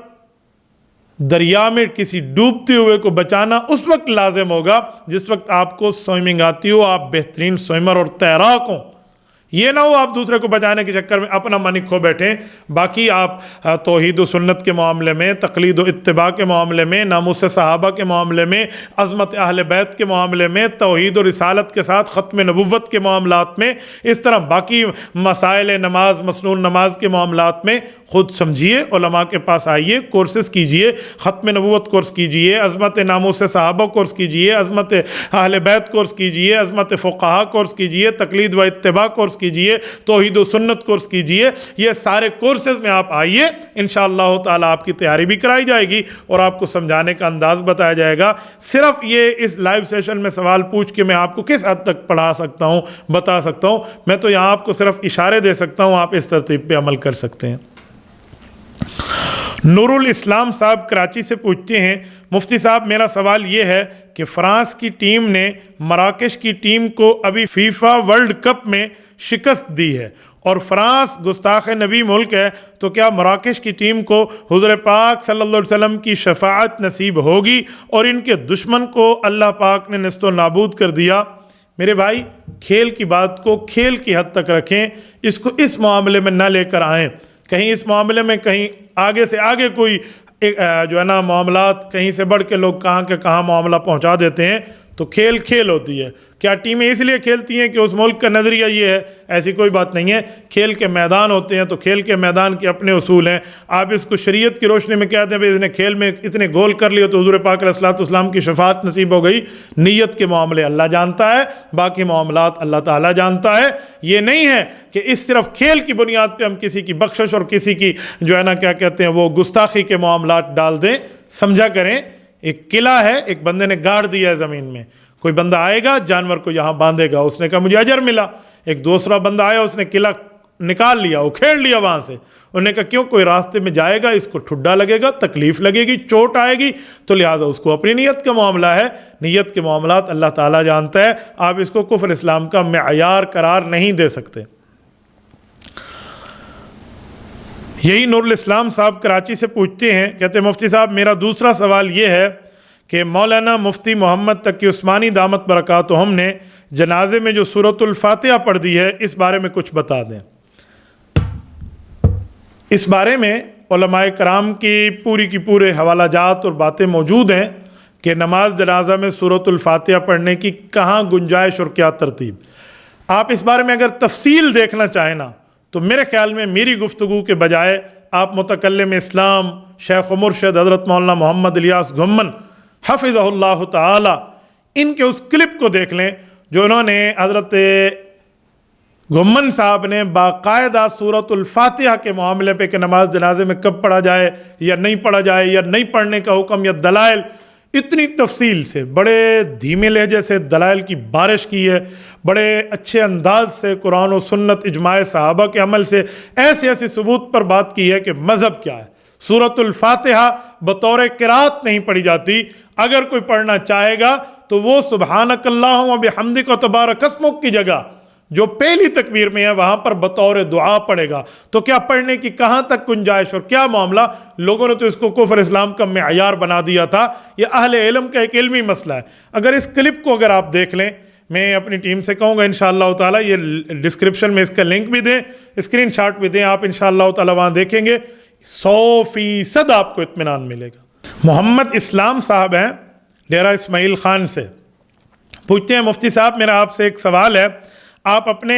دریا میں کسی ڈوبتے ہوئے کو بچانا اس وقت لازم ہوگا جس وقت آپ کو سوئمنگ آتی ہو، آپ بہترین سوئمر اور تیراک ہوں۔ یہ نہ ہو آپ دوسرے کو بچانے کے چکر میں اپنا من کھو بیٹھیں، باقی آپ توحید و سنت کے معاملے میں، تقلید و اتباع کے معاملے میں، ناموس صحابہ کے معاملے میں، عظمت اہل بیت کے معاملے میں، توحید و رسالت کے ساتھ ختم نبوت کے معاملات میں، اس طرح باقی مسائل نماز، مسنون نماز کے معاملات میں خود سمجھیے، علماء کے پاس آئیے، کورسز کیجئے، ختم نبوت کورس کیجئے، عظمت ناموس صحابہ کورس کیجئے، عظمت اہل بیت کورس کیجئے، عظمت فقہا کورس کیجئے، تقلید و اتباع کورس کیجئے، توحید و سنت کورس کیجئے۔ یہ سارے کورسز میں آپ آئیے، انشاءاللہ تعالی آپ کی تیاری بھی کرائی جائے گی اور آپ کو سمجھانے کا انداز بتایا جائے گا۔ صرف یہ اس لائیو سیشن میں سوال پوچھ کے میں آپ کو کس حد تک پڑھا سکتا ہوں، بتا سکتا ہوں، میں تو یہاں آپ کو صرف اشارے دے سکتا ہوں، آپ اس ترتیب پہ عمل کر سکتے ہیں۔ نور الاسلام صاحب کراچی سے پوچھتے ہیں، مفتی صاحب میرا سوال یہ ہے کہ فرانس کی ٹیم نے مراکش کی ٹیم کو ابھی فیفا ورلڈ کپ میں شکست دی ہے اور فرانس گستاخ نبی ملک ہے، تو کیا مراکش کی ٹیم کو حضور پاک صلی اللہ علیہ وسلم کی شفاعت نصیب ہوگی اور ان کے دشمن کو اللہ پاک نے نیست و نابود کر دیا؟ میرے بھائی، کھیل کی بات کو کھیل کی حد تک رکھیں، اس کو اس معاملے میں نہ لے کر آئیں۔ کہیں اس معاملے میں کہیں آگے سے آگے کوئی جو ہے نا معاملات، کہیں سے بڑھ کے لوگ کہاں کے کہاں معاملہ پہنچا دیتے ہیں۔ تو کھیل کھیل ہوتی ہے۔ کیا ٹیمیں اس لیے کھیلتی ہیں کہ اس ملک کا نظریہ یہ ہے؟ ایسی کوئی بات نہیں ہے۔ کھیل کے میدان ہوتے ہیں تو کھیل کے میدان کے اپنے اصول ہیں۔ آپ اس کو شریعت کی روشنی میں کہتے ہیں بھائی اس نے کھیل میں اتنے گول کر لیے تو حضور پاک علیہ السلام کی شفاعت نصیب ہو گئی۔ نیت کے معاملے اللہ جانتا ہے، باقی معاملات اللہ تعالیٰ جانتا ہے۔ یہ نہیں ہے کہ اس صرف کھیل کی بنیاد پہ ہم کسی کی بخشش اور کسی کی جو ہے نا کیا کہتے ہیں وہ گستاخی کے معاملات ڈال دیں۔ سمجھا کریں، ایک قلعہ ہے، ایک بندے نے گاڑ دیا ہے زمین میں، کوئی بندہ آئے گا جانور کو یہاں باندھے گا، اس نے کہا مجھے اجر ملا۔ ایک دوسرا بندہ آیا، اس نے قلعہ نکال لیا، اکھیڑ لیا وہاں سے۔ انہوں نے کہا کیوں؟ کوئی راستے میں جائے گا، اس کو ٹھڈا لگے گا، تکلیف لگے گی، چوٹ آئے گی، تو لہٰذا اس کو اپنی نیت کا معاملہ ہے۔ نیت کے معاملات اللہ تعالیٰ جانتا ہے، آپ اس کو کفر اسلام کا معیار قرار نہیں دے سکتے۔ یہی نور الاسلام صاحب کراچی سے پوچھتے ہیں، کہتے ہیں مفتی صاحب میرا دوسرا سوال یہ ہے کہ مولانا مفتی محمد تقی عثمانی دامت برکاتہم نے جنازے میں جو سورۃ الفاتحہ پڑھ دی ہے، اس بارے میں کچھ بتا دیں۔ اس بارے میں علماء کرام کی پورے حوالہ جات اور باتیں موجود ہیں کہ نماز جنازہ میں سورۃ الفاتحہ پڑھنے کی کہاں گنجائش اور کیا ترتیب۔ آپ اس بارے میں اگر تفصیل دیکھنا چاہیں نا تو میرے خیال میں میری گفتگو کے بجائے آپ متکلم اسلام شیخ و مرشد حضرت مولانا محمد الیاس گھمن حفظہ اللہ تعالی ان کے اس کلپ کو دیکھ لیں جو انہوں نے حضرت گھمن صاحب نے باقاعدہ سورۃ الفاتحہ کے معاملے پہ کہ نماز جنازے میں کب پڑھا جائے یا نہیں پڑھا جائے یا نہیں پڑھنے کا حکم یا دلائل، اتنی تفصیل سے بڑے دھیمے لہجے سے دلائل کی بارش کی ہے، بڑے اچھے انداز سے قرآن و سنت اجماع صحابہ کے عمل سے ایسے ثبوت پر بات کی ہے کہ مذہب کیا ہے۔ سورۃ الفاتحہ بطور قرات نہیں پڑھی جاتی، اگر کوئی پڑھنا چاہے گا تو وہ سبحانک اللہم و بحمدک و تبارک اسمک کی جگہ جو پہلی تکبیر میں ہے وہاں پر بطور دعا پڑھے گا۔ تو کیا پڑھنے کی کہاں تک گنجائش اور کیا معاملہ؟ لوگوں نے تو اس کو کفر اسلام کا معیار بنا دیا تھا۔ یہ اہل علم کا ایک علمی مسئلہ ہے۔ اگر اس کلپ کو اگر آپ دیکھ لیں، میں اپنی ٹیم سے کہوں گا انشاءاللہ تعالیٰ یہ ڈسکرپشن میں اس کا لنک بھی دیں، اسکرین شاٹ بھی دیں، آپ انشاءاللہ تعالیٰ وہاں دیکھیں گے، 100% آپ کو اطمینان ملے گا۔ محمد اسلام صاحب ہیں ڈیرہ اسماعیل خان سے، پوچھتے ہیں مفتی صاحب میرا آپ سے ایک سوال ہے، آپ اپنے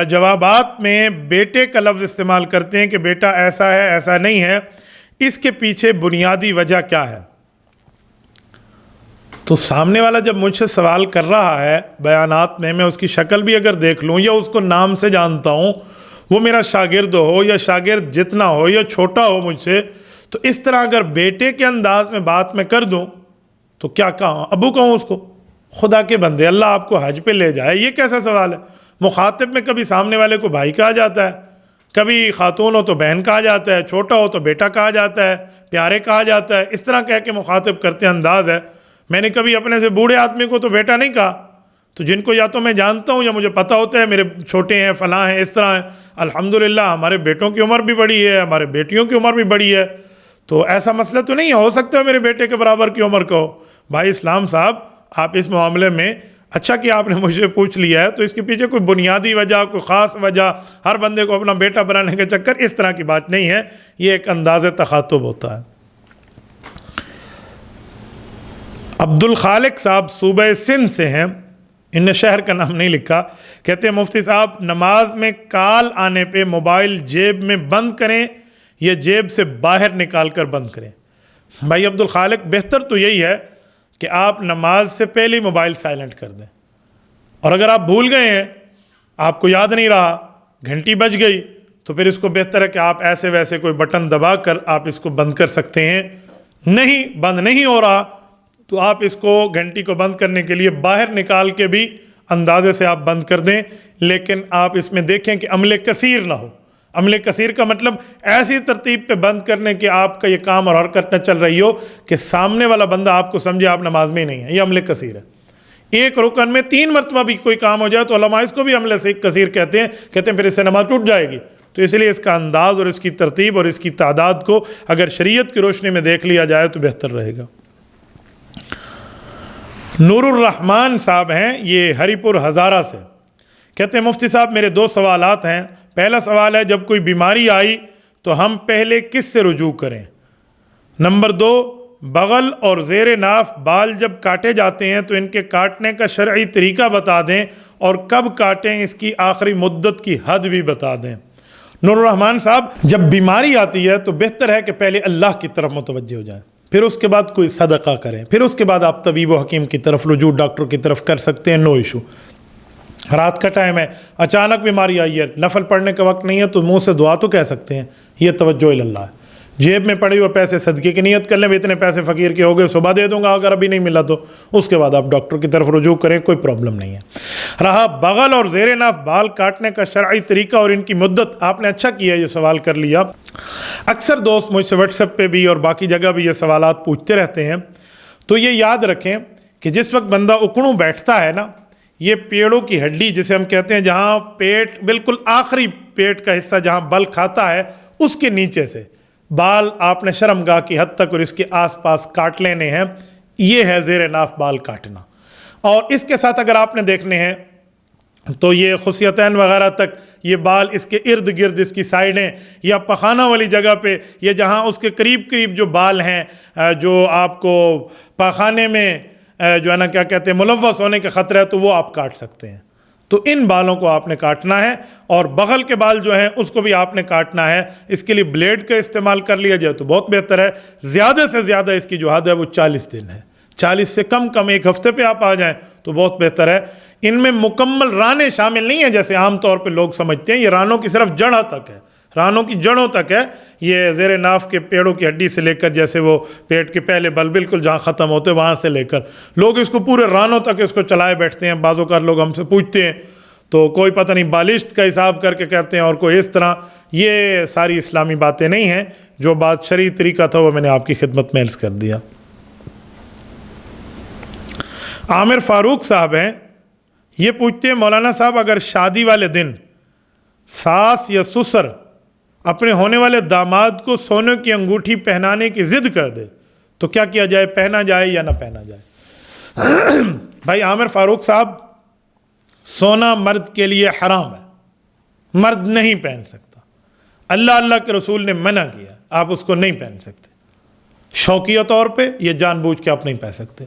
جوابات میں بیٹے کا لفظ استعمال کرتے ہیں کہ بیٹا ایسا ہے ایسا نہیں ہے، اس کے پیچھے بنیادی وجہ کیا ہے؟ تو سامنے والا جب مجھ سے سوال کر رہا ہے بیانات میں اس کی شکل بھی اگر دیکھ لوں یا اس کو نام سے جانتا ہوں، وہ میرا شاگرد ہو یا شاگرد جتنا ہو یا چھوٹا ہو مجھ سے، تو اس طرح اگر بیٹے کے انداز میں بات میں کر دوں تو کیا کہوں؟ ابو کہوں اس کو؟ خدا کے بندے، اللہ آپ کو حج پہ لے جائے، یہ کیسا سوال ہے؟ مخاطب میں کبھی سامنے والے کو بھائی کہا جاتا ہے، کبھی خاتون ہو تو بہن کہا جاتا ہے، چھوٹا ہو تو بیٹا کہا جاتا ہے، پیارے کہا جاتا ہے، اس طرح کہہ کے مخاطب کرتے ہیں، انداز ہے۔ میں نے کبھی اپنے سے بوڑھے آدمی کو تو بیٹا نہیں کہا، تو جن کو یا تو میں جانتا ہوں یا مجھے پتہ ہوتا ہے میرے چھوٹے ہیں، فلاں ہیں، اس طرح ہیں، الحمدللہ ہمارے بیٹوں کی عمر بھی بڑی ہے، ہمارے بیٹیوں کی عمر بھی بڑی ہے، تو ایسا مسئلہ تو نہیں ہو سکتا میرے بیٹے کے برابر کی عمر کو۔ بھائی اسلام صاحب، آپ اس معاملے میں اچھا کہ آپ نے مجھ سے پوچھ لیا ہے، تو اس کے پیچھے کوئی بنیادی وجہ، کوئی خاص وجہ، ہر بندے کو اپنا بیٹا بنانے کے چکر، اس طرح کی بات نہیں ہے، یہ ایک انداز تخاطب ہوتا ہے۔ عبد الخالق صاحب صوبہ سندھ سے ہیں، ان نے شہر کا نام نہیں لکھا، کہتے ہیں مفتی صاحب نماز میں کال آنے پہ موبائل جیب میں بند کریں یا جیب سے باہر نکال کر بند کریں؟ بھائی عبد الخالق، بہتر تو یہی ہے کہ آپ نماز سے پہلے ہی موبائل سائلنٹ کر دیں، اور اگر آپ بھول گئے ہیں، آپ کو یاد نہیں رہا، گھنٹی بج گئی، تو پھر اس کو بہتر ہے کہ آپ ایسے ویسے کوئی بٹن دبا کر آپ اس کو بند کر سکتے ہیں۔ نہیں، بند نہیں ہو رہا تو آپ اس کو، گھنٹی کو بند کرنے کے لیے باہر نکال کے بھی اندازے سے آپ بند کر دیں، لیکن آپ اس میں دیکھیں کہ عمل کثیر نہ ہو۔ عمل کثیر کا مطلب ایسی ترتیب پہ بند کرنے کہ آپ کا یہ کام اور حرکت نہ چل رہی ہو کہ سامنے والا بندہ آپ کو سمجھے آپ نماز میں ہی نہیں ہے، یہ عمل کثیر ہے۔ ایک رکن میں 3 مرتبہ بھی کوئی کام ہو جائے تو علماء اس کو بھی عمل سے کثیر کہتے ہیں پھر اس سے نماز ٹوٹ جائے گی۔ تو اس لیے اس کا انداز اور اس کی ترتیب اور اس کی تعداد کو اگر شریعت کی روشنی میں دیکھ لیا جائے تو بہتر رہے گا۔ نور الرحمان صاحب ہیں، یہ ہری پور ہزارہ سے، کہتے ہیں مفتی صاحب میرے 2 سوالات ہیں۔ پہلا سوال ہے جب کوئی بیماری آئی تو ہم پہلے کس سے رجوع کریں؟ نمبر 2، بغل اور زیر ناف بال جب کاٹے جاتے ہیں تو ان کے کاٹنے کا شرعی طریقہ بتا دیں، اور کب کاٹیں اس کی آخری مدت کی حد بھی بتا دیں۔ نور الرحمان صاحب، جب بیماری آتی ہے تو بہتر ہے کہ پہلے اللہ کی طرف متوجہ ہو جائیں، پھر اس کے بعد کوئی صدقہ کریں، پھر اس کے بعد آپ طبیب و حکیم کی طرف رجوع، ڈاکٹر کی طرف کر سکتے ہیں، نو ایشو۔ رات کا ٹائم ہے، اچانک بیماری آئی ہے، نفل پڑھنے کا وقت نہیں ہے تو منہ سے دعا تو کہہ سکتے ہیں، یہ توجہ اللہ ہے۔ جیب میں پڑے ہوئے پیسے صدقے کی نیت کر لیں، اتنے پیسے فقیر کے ہو گئے، صبح دے دوں گا اگر ابھی نہیں ملا تو، اس کے بعد آپ ڈاکٹر کی طرف رجوع کریں، کوئی پرابلم نہیں ہے۔ رہا بغل اور زیر ناف بال کاٹنے کا شرعی طریقہ اور ان کی مدت، آپ نے اچھا کیا یہ سوال کر لیا۔ اکثر دوست مجھ سے واٹس ایپ پہ بھی اور باقی جگہ بھی یہ سوالات پوچھتے رہتے ہیں، تو یہ یاد رکھیں کہ جس وقت بندہ اکڑوں بیٹھتا ہے نا، یہ پیڑوں کی ہڈی جسے ہم کہتے ہیں، جہاں پیٹ بالکل آخری پیٹ کا حصہ جہاں بل کھاتا ہے، اس کے نیچے سے بال آپ نے شرمگاہ کی حد تک اور اس کے آس پاس کاٹ لینے ہیں، یہ ہے زیر ناف بال کاٹنا۔ اور اس کے ساتھ اگر آپ نے دیکھنے ہیں تو یہ خصیتین وغیرہ تک یہ بال اس کے ارد گرد، اس کی سائڈیں یا پخانہ والی جگہ پہ، یہ جہاں اس کے قریب قریب جو بال ہیں جو آپ کو پخانے میں جو ہے نا کیا کہتے ہیں ملوث ہونے کے خطرہ ہے، تو وہ آپ کاٹ سکتے ہیں۔ تو ان بالوں کو آپ نے کاٹنا ہے، اور بغل کے بال جو ہیں اس کو بھی آپ نے کاٹنا ہے۔ اس کے لیے بلیڈ کا استعمال کر لیا جائے تو بہت بہتر ہے۔ زیادہ سے زیادہ اس کی جو حد ہے وہ 40 دن ہے، 40 سے کم 1 ہفتے پہ آپ آ جائیں تو بہت بہتر ہے۔ ان میں مکمل رانے شامل نہیں ہیں جیسے عام طور پہ لوگ سمجھتے ہیں، یہ رانوں کی صرف جڑوں تک ہے، رانوں کی جڑوں تک ہے، یہ زیر ناف کے پیڑوں کی ہڈی سے لے کر، جیسے وہ پیٹ کے پہلے بل بالکل جہاں ختم ہوتے وہاں سے لے کر، لوگ اس کو پورے رانوں تک اس کو چلائے بیٹھتے ہیں۔ بعض اوقات لوگ ہم سے پوچھتے ہیں تو کوئی پتہ نہیں بالشت کا حساب کر کے کہتے ہیں اور کوئی اس طرح، یہ ساری اسلامی باتیں نہیں ہیں۔ جو بات شرعی طریقہ تھا وہ میں نے آپ کی خدمت میں عرض کر دیا۔ عامر فاروق صاحب ہیں، یہ پوچھتے ہیں مولانا صاحب اگر شادی والے دن ساس یا سسر اپنے ہونے والے داماد کو سونے کی انگوٹھی پہنانے کی ضد کر دے تو کیا کیا جائے، پہنا جائے یا نہ پہنا جائے؟ بھائی عامر فاروق صاحب، سونا مرد کے لیے حرام ہے، مرد نہیں پہن سکتا، اللہ کے رسول نے منع کیا، آپ اس کو نہیں پہن سکتے، شوقیہ طور پہ یہ جان بوجھ کے آپ نہیں پہن سکتے۔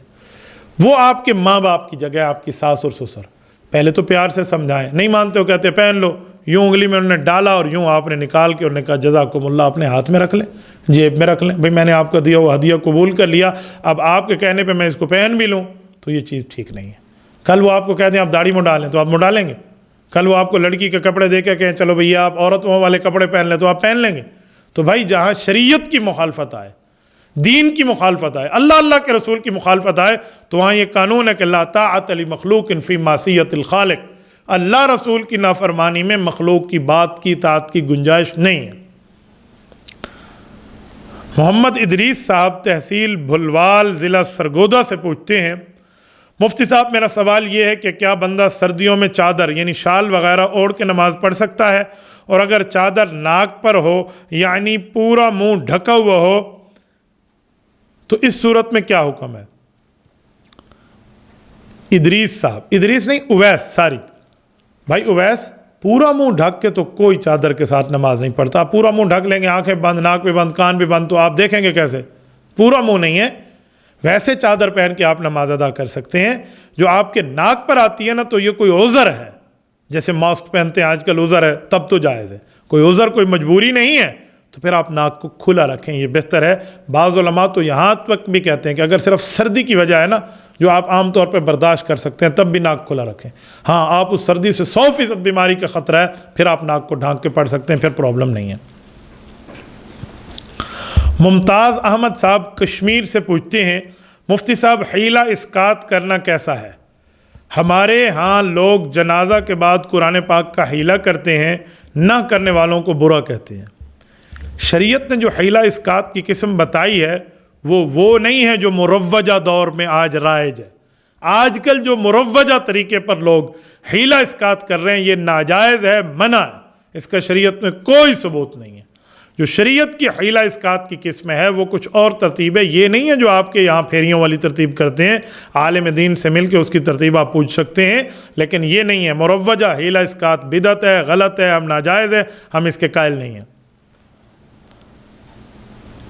وہ آپ کے ماں باپ کی جگہ آپ کی ساس اور سسر، پہلے تو پیار سے سمجھائیں، نہیں مانتے ہو کہتے پہن لو، یوں انگلی میں انہوں نے ڈالا اور یوں آپ نے نکال کے انہوں نے کہا جزاکم اللہ، اپنے ہاتھ میں رکھ لیں، جیب میں رکھ لیں، بھئی میں نے آپ کا دیا وہ ہدیہ قبول کر لیا، اب آپ کے کہنے پہ میں اس کو پہن بھی لوں تو یہ چیز ٹھیک نہیں ہے۔ کل وہ آپ کو کہہ دیں آپ داڑھی منڈا لیں تو آپ منڈا لیں گے، کل وہ آپ کو لڑکی کے کپڑے دے کے کہیں چلو بھئی آپ عورتوں والے کپڑے پہن لیں تو آپ پہن لیں گے۔ تو بھائی جہاں شریعت کی مخالفت آئے، دین کی مخالفت آئے، اللہ کے رسول کی مخالفت آئے، تو وہاں یہ قانون ہے کہ لا طاعۃ لمخلوق فی معصیۃ الخالق، اللہ رسول کی نافرمانی میں مخلوق کی بات کی اطاعت کی گنجائش نہیں ہے۔ محمد ادریس صاحب تحصیل بھلوال ضلع سرگودا سے پوچھتے ہیں، مفتی صاحب میرا سوال یہ ہے کہ کیا بندہ سردیوں میں چادر یعنی شال وغیرہ اوڑھ کے نماز پڑھ سکتا ہے، اور اگر چادر ناک پر ہو یعنی پورا منہ ڈھکا ہوا ہو تو اس صورت میں کیا حکم ہے؟ ادریس صاحب، ادریس نہیں اویس، ساری بھائی اویس، پورا منہ ڈھک کے تو کوئی چادر کے ساتھ نماز نہیں پڑھتا۔ آپ پورا منہ ڈھک لیں گے، آنکھیں بند، ناک بھی بند، کان بھی بند، تو آپ دیکھیں گے کیسے؟ پورا منہ نہیں ہے، ویسے چادر پہن کے آپ نماز ادا کر سکتے ہیں۔ جو آپ کے ناک پر آتی ہے نا تو یہ کوئی عذر ہے، جیسے ماسک پہنتے ہیں آج کل عذر ہے، تب تو جائز ہے۔ کوئی عذر، کوئی مجبوری نہیں ہے تو پھر آپ ناک کو کھلا رکھیں، یہ بہتر ہے۔ بعض علماء تو یہاں تک بھی کہتے ہیں کہ اگر صرف سردی کی وجہ ہے نا جو آپ عام طور پہ برداشت کر سکتے ہیں، تب بھی ناک کھلا رکھیں۔ ہاں، آپ اس سردی سے 100% بیماری کا خطرہ ہے، پھر آپ ناک کو ڈھانک کے پڑھ سکتے ہیں، پھر پرابلم نہیں ہے۔ ممتاز احمد صاحب کشمیر سے پوچھتے ہیں، مفتی صاحب حیلہ اسقاط کرنا کیسا ہے؟ ہمارے ہاں لوگ جنازہ کے بعد قرآن پاک کا حیلہ کرتے ہیں، نہ کرنے والوں کو برا کہتے ہیں۔ شریعت نے جو حیلہ اسقاط کی قسم بتائی ہے وہ نہیں ہے جو مروجہ دور میں آج رائج ہے۔ آج کل جو مروجہ طریقے پر لوگ حیلہ اسقاط کر رہے ہیں یہ ناجائز ہے، منع ہے، اس کا شریعت میں کوئی ثبوت نہیں ہے۔ جو شریعت کی حیلہ اسقاط کی قسم ہے وہ کچھ اور ترتیب ہے، یہ نہیں ہے جو آپ کے یہاں پھیریوں والی ترتیب کرتے ہیں۔ عالم دین سے مل کے اس کی ترتیب آپ پوچھ سکتے ہیں، لیکن یہ نہیں ہے۔ مروجہ حیلہ اسقاط بدعت ہے، غلط ہے، ہم ناجائز ہے، ہم اس کے قائل نہیں ہیں۔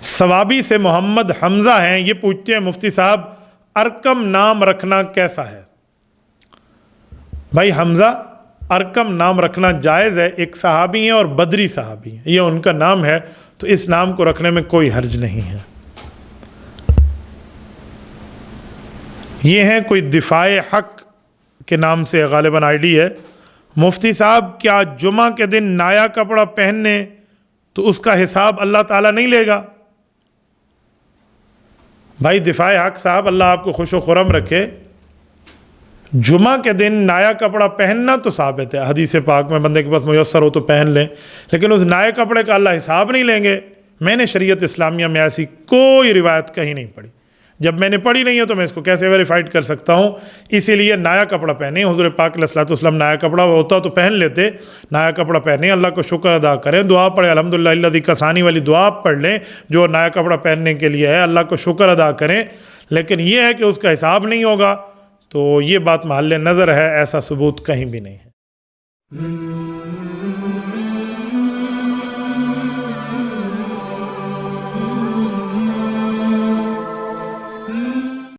ثوابی سے محمد حمزہ ہیں، یہ پوچھتے ہیں مفتی صاحب ارکم نام رکھنا کیسا ہے؟ بھائی حمزہ، ارکم نام رکھنا جائز ہے، ایک صحابی ہیں اور بدری صحابی ہیں، یہ ان کا نام ہے، تو اس نام کو رکھنے میں کوئی حرج نہیں ہے۔ یہ ہیں کوئی دفاع حق کے نام سے غالباً آئی ڈی ہے۔ مفتی صاحب کیا جمعہ کے دن نایا کپڑا پہننے تو اس کا حساب اللہ تعالیٰ نہیں لے گا؟ بھائی دفاع حق صاحب، اللہ آپ کو خوش و خرم رکھے، جمعہ کے دن نایا کپڑا پہننا تو ثابت ہے، حدیث پاک میں بندے کے پاس میسر ہو تو پہن لیں، لیکن اس نئے کپڑے کا اللہ حساب نہیں لیں گے۔ میں نے شریعت اسلامیہ میں ایسی کوئی روایت کہیں نہیں پڑھی، جب میں نے پڑھی نہیں ہے تو میں اس کو کیسے ویریفائڈ کر سکتا ہوں؟ اسی لیے نیا کپڑا پہنے، حضور پاک علیہ الصلوۃ والسلام نیا کپڑا ہوتا تو پہن لیتے، نیا کپڑا پہنے، اللہ کو شکر ادا کریں، دعا پڑھیں، الحمدللہ الذی کسانی والی دعا پڑھ لیں جو نیا کپڑا پہننے کے لیے ہے، اللہ کو شکر ادا کریں۔ لیکن یہ ہے کہ اس کا حساب نہیں ہوگا، تو یہ بات محل نظر ہے، ایسا ثبوت کہیں بھی نہیں ہے۔